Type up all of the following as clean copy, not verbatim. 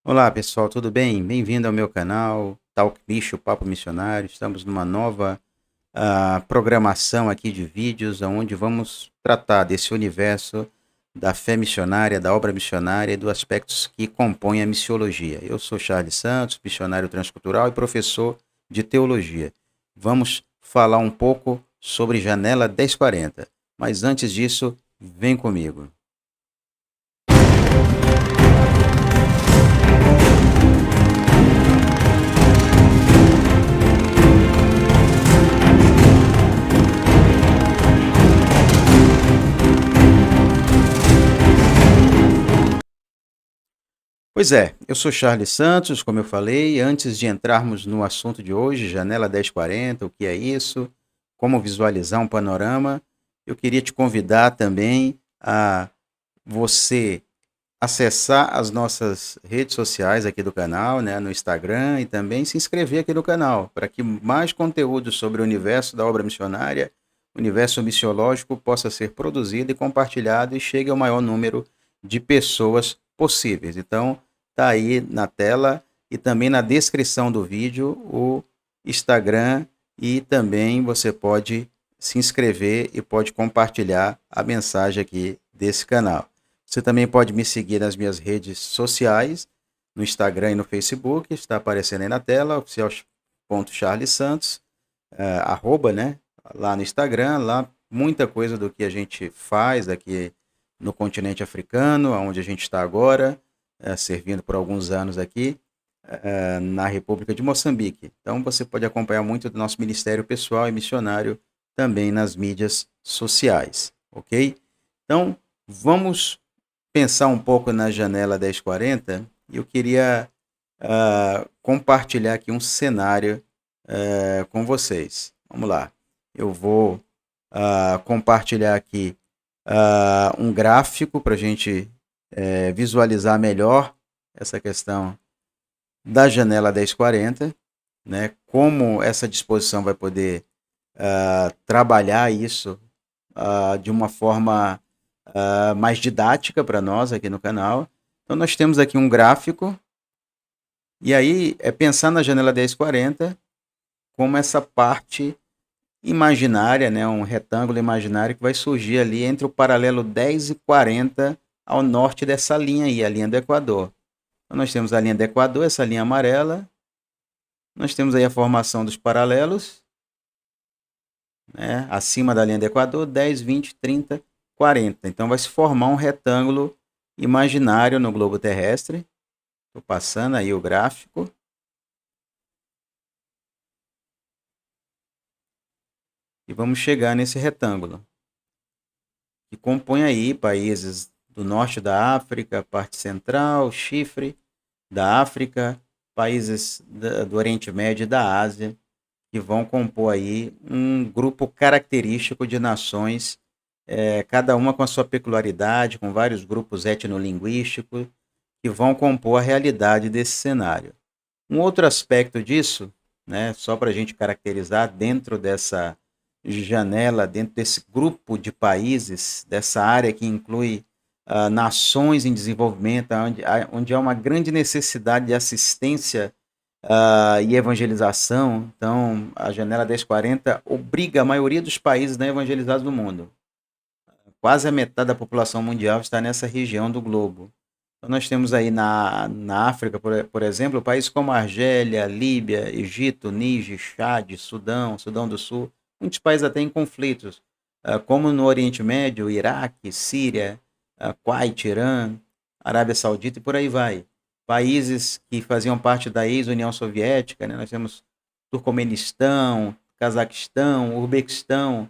Olá pessoal, tudo bem? Bem-vindo ao meu canal Talk Lixo Papo Missionário. Estamos numa nova programação aqui de vídeos, onde vamos tratar desse universo da fé missionária, da obra missionária e dos aspectos que compõem a missiologia. Eu sou Charles Santos, missionário transcultural e professor de teologia. Vamos falar um pouco sobre Janela 1040, mas antes disso, vem comigo. Pois é, eu sou Charles Santos, como eu falei. Antes de entrarmos no assunto de hoje, Janela 1040, o que é isso, como visualizar um panorama, eu queria te convidar também a você acessar as nossas redes sociais aqui do canal, né, no Instagram, e também se inscrever aqui no canal, para que mais conteúdo sobre o universo da obra missionária, o universo missiológico, possa ser produzido e compartilhado e chegue ao maior número de pessoas possíveis. Então, tá aí na tela e também na descrição do vídeo o Instagram, e também você pode se inscrever e pode compartilhar a mensagem aqui desse canal. Você também pode me seguir nas minhas redes sociais, no Instagram e no Facebook, está aparecendo aí na tela, oficial.charlesantos, arroba, né? Lá no Instagram, lá muita coisa do que a gente faz aqui no continente africano, onde a gente está agora, servindo por alguns anos aqui, na República de Moçambique. Então você pode acompanhar muito do nosso ministério pessoal e missionário também nas mídias sociais, ok? Então vamos pensar um pouco na janela 1040. E eu queria compartilhar aqui um cenário com vocês. Vamos lá. Eu vou compartilhar aqui um gráfico para a gente visualizar melhor essa questão da janela 1040, né? Como essa disposição vai poder trabalhar isso de uma forma mais didática para nós aqui no canal. Então, nós temos aqui um gráfico, e aí é pensar na janela 1040 como essa parte imaginária, né, um retângulo imaginário que vai surgir ali entre o paralelo 10 e 40 ao norte dessa linha aí, a linha do Equador. Então, nós temos a linha do Equador, essa linha amarela, nós temos aí a formação dos paralelos, né, acima da linha do Equador, 10, 20, 30, 40. Então, vai se formar um retângulo imaginário no globo terrestre. Estou passando aí o gráfico. E vamos chegar nesse retângulo, que compõe aí países do norte da África, parte central, Chifre da África, países do Oriente Médio e da Ásia, que vão compor aí um grupo característico de nações, cada uma com a sua peculiaridade, com vários grupos etnolinguísticos, que vão compor a realidade desse cenário. Um outro aspecto disso, né, só para a gente caracterizar dentro dessa janela, dentro desse grupo de países, dessa área que inclui nações em desenvolvimento, onde há uma grande necessidade de assistência e evangelização. Então, a janela 1040 obriga a maioria dos países não evangelizados do mundo. Quase a metade da população mundial está nessa região do globo. Então, nós temos aí na África, por exemplo, países como Argélia, Líbia, Egito, Níger, Chad, Sudão do Sul, muitos países até em conflitos, como no Oriente Médio, Iraque, Síria, Kuwait, Irã, Arábia Saudita e por aí vai. Países que faziam parte da ex-União Soviética, né? Nós temos Turcomenistão, Cazaquistão, Uzbequistão,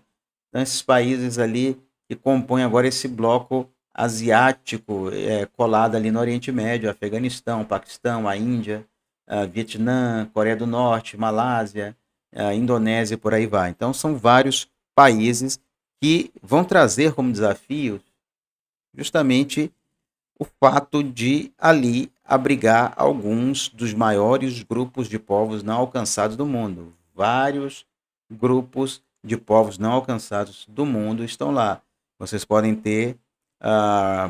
então esses países ali que compõem agora esse bloco asiático, colado ali no Oriente Médio, Afeganistão, Paquistão, a Índia, Vietnã, Coreia do Norte, Malásia, Indonésia e por aí vai. Então são vários países que vão trazer como desafio justamente o fato de ali abrigar alguns dos maiores grupos de povos não alcançados do mundo. Vários grupos de povos não alcançados do mundo estão lá. Vocês podem ter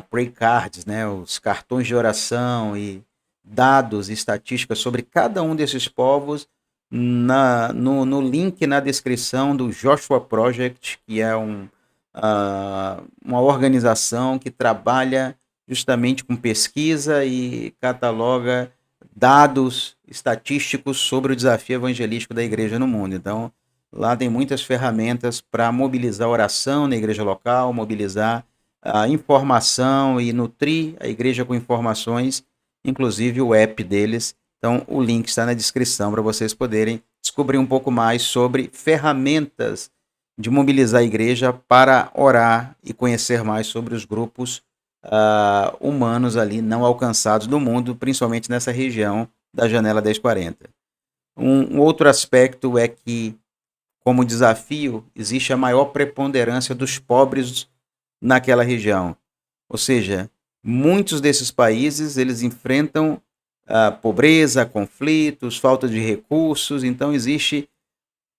pray cards, né, os cartões de oração e dados e estatísticas sobre cada um desses povos no link na descrição do Joshua Project, que é uma organização que trabalha justamente com pesquisa e cataloga dados estatísticos sobre o desafio evangelístico da igreja no mundo. Então, lá tem muitas ferramentas para mobilizar a oração na igreja local, mobilizar a informação e nutrir a igreja com informações, inclusive o app deles. Então, o link está na descrição para vocês poderem descobrir um pouco mais sobre ferramentas de mobilizar a igreja para orar e conhecer mais sobre os grupos humanos ali não alcançados do mundo, principalmente nessa região da janela 1040. Um outro aspecto é que, como desafio, existe a maior preponderância dos pobres naquela região. Ou seja, muitos desses países eles enfrentam pobreza, conflitos, falta de recursos, então existe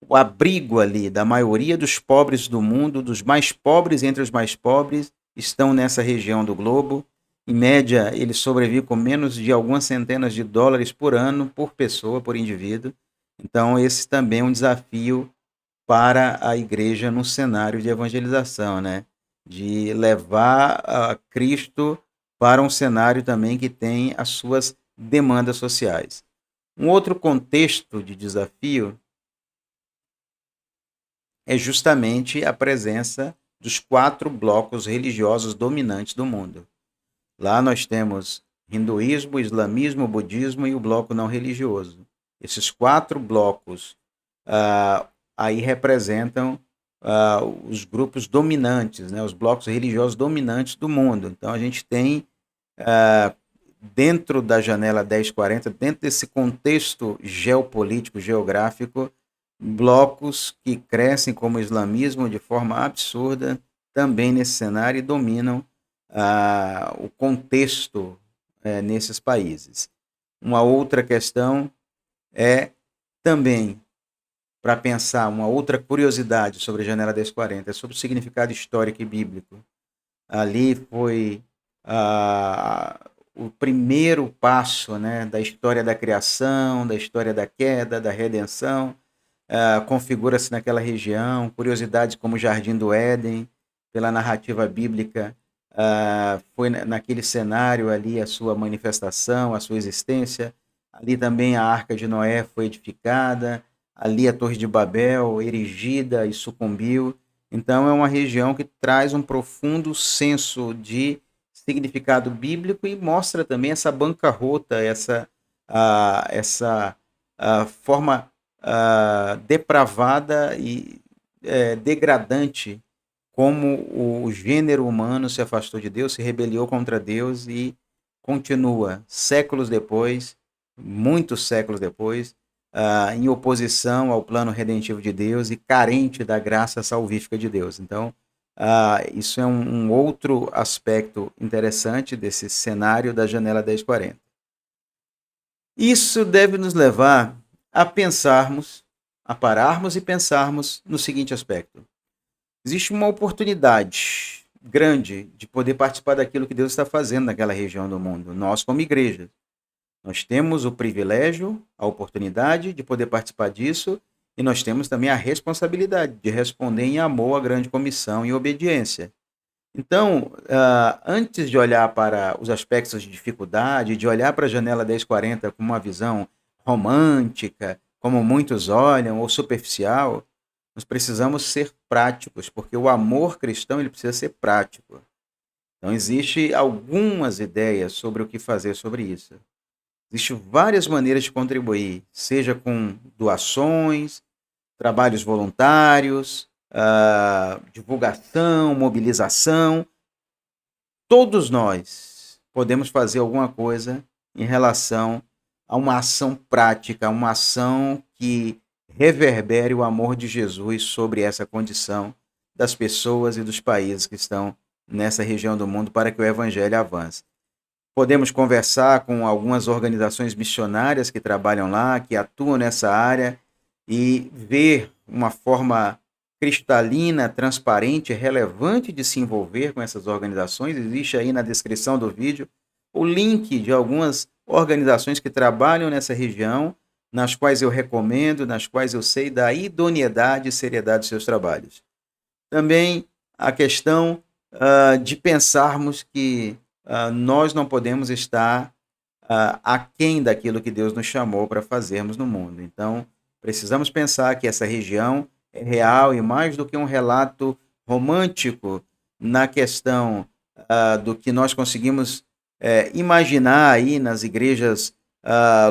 o abrigo ali da maioria dos pobres do mundo, dos mais pobres entre os mais pobres, estão nessa região do globo. Em média, eles sobrevivem com menos de algumas centenas de dólares por ano, por pessoa, por indivíduo. Então, esse também é um desafio para a igreja no cenário de evangelização, né? De levar a Cristo para um cenário também que tem as suas demandas sociais. Um outro contexto de desafio é justamente a presença dos 4 blocos religiosos dominantes do mundo. Lá nós temos hinduísmo, islamismo, budismo e o bloco não religioso. Esses 4 blocos aí representam os grupos dominantes, né, os blocos religiosos dominantes do mundo. Então a gente tem dentro da janela 1040, dentro desse contexto geopolítico, geográfico, blocos que crescem como o islamismo de forma absurda também nesse cenário e dominam o contexto nesses países. Uma outra questão é também, para pensar, uma outra curiosidade sobre a janela 1040, é sobre o significado histórico e bíblico. Ali foi o primeiro passo, né, da história da criação, da história da queda, da redenção. Configura-se naquela região curiosidades como o Jardim do Éden, pela narrativa bíblica, foi naquele cenário ali a sua manifestação, a sua existência. Ali também a Arca de Noé foi edificada, ali a Torre de Babel erigida e sucumbiu. Então é uma região que traz um profundo senso de significado bíblico e mostra também essa bancarrota, essa forma depravada e degradante como o gênero humano se afastou de Deus, se rebeliou contra Deus e continua séculos depois, muitos séculos depois, em oposição ao plano redentivo de Deus e carente da graça salvífica de Deus. Então, isso é um outro aspecto interessante desse cenário da janela 1040. Isso deve nos levar a pensarmos, a pararmos e pensarmos no seguinte aspecto. Existe uma oportunidade grande de poder participar daquilo que Deus está fazendo naquela região do mundo, nós como igreja. Nós temos o privilégio, a oportunidade de poder participar disso e nós temos também a responsabilidade de responder em amor à grande comissão e obediência. Então, antes de olhar para os aspectos de dificuldade, de olhar para a janela 1040 com uma visão romântica, como muitos olham, ou superficial, nós precisamos ser práticos, porque o amor cristão ele precisa ser prático. Então, existem algumas ideias sobre o que fazer sobre isso. Existem várias maneiras de contribuir, seja com doações, trabalhos voluntários, divulgação, mobilização. Todos nós podemos fazer alguma coisa em relação a uma ação prática, uma ação que reverbere o amor de Jesus sobre essa condição das pessoas e dos países que estão nessa região do mundo para que o evangelho avance. Podemos conversar com algumas organizações missionárias que trabalham lá, que atuam nessa área e ver uma forma cristalina, transparente, relevante de se envolver com essas organizações. Existe aí na descrição do vídeo o link de algumas organizações que trabalham nessa região, nas quais eu recomendo, nas quais eu sei da idoneidade e seriedade dos seus trabalhos. Também a questão de pensarmos que nós não podemos estar aquém daquilo que Deus nos chamou para fazermos no mundo. Então, precisamos pensar que essa região é real e mais do que um relato romântico na questão do que nós conseguimos imaginar aí nas igrejas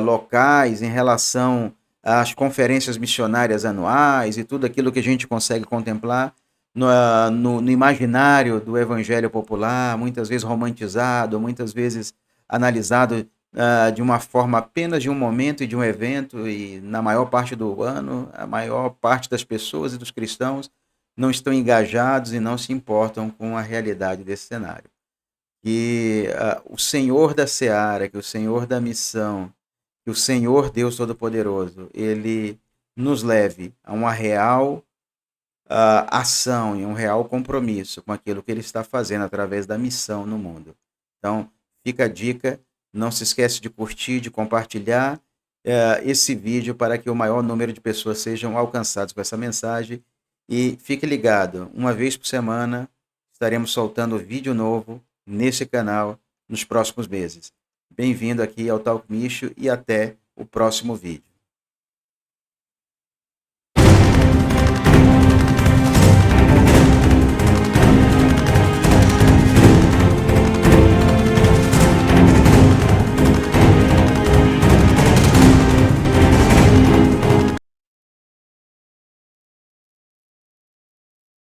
locais em relação às conferências missionárias anuais e tudo aquilo que a gente consegue contemplar no imaginário do evangelho popular, muitas vezes romantizado, muitas vezes analisado de uma forma apenas de um momento e de um evento, e na maior parte do ano, a maior parte das pessoas e dos cristãos não estão engajados e não se importam com a realidade desse cenário. Que o Senhor da Seara, que o Senhor da missão, que o Senhor Deus Todo-Poderoso, ele nos leve a uma real ação e um real compromisso com aquilo que ele está fazendo através da missão no mundo. Então, fica a dica, não se esquece de curtir, de compartilhar esse vídeo para que o maior número de pessoas sejam alcançadas com essa mensagem. E fique ligado, uma vez por semana estaremos soltando vídeo novo nesse canal nos próximos meses. Bem-vindo aqui ao Talk Micho e até o próximo vídeo.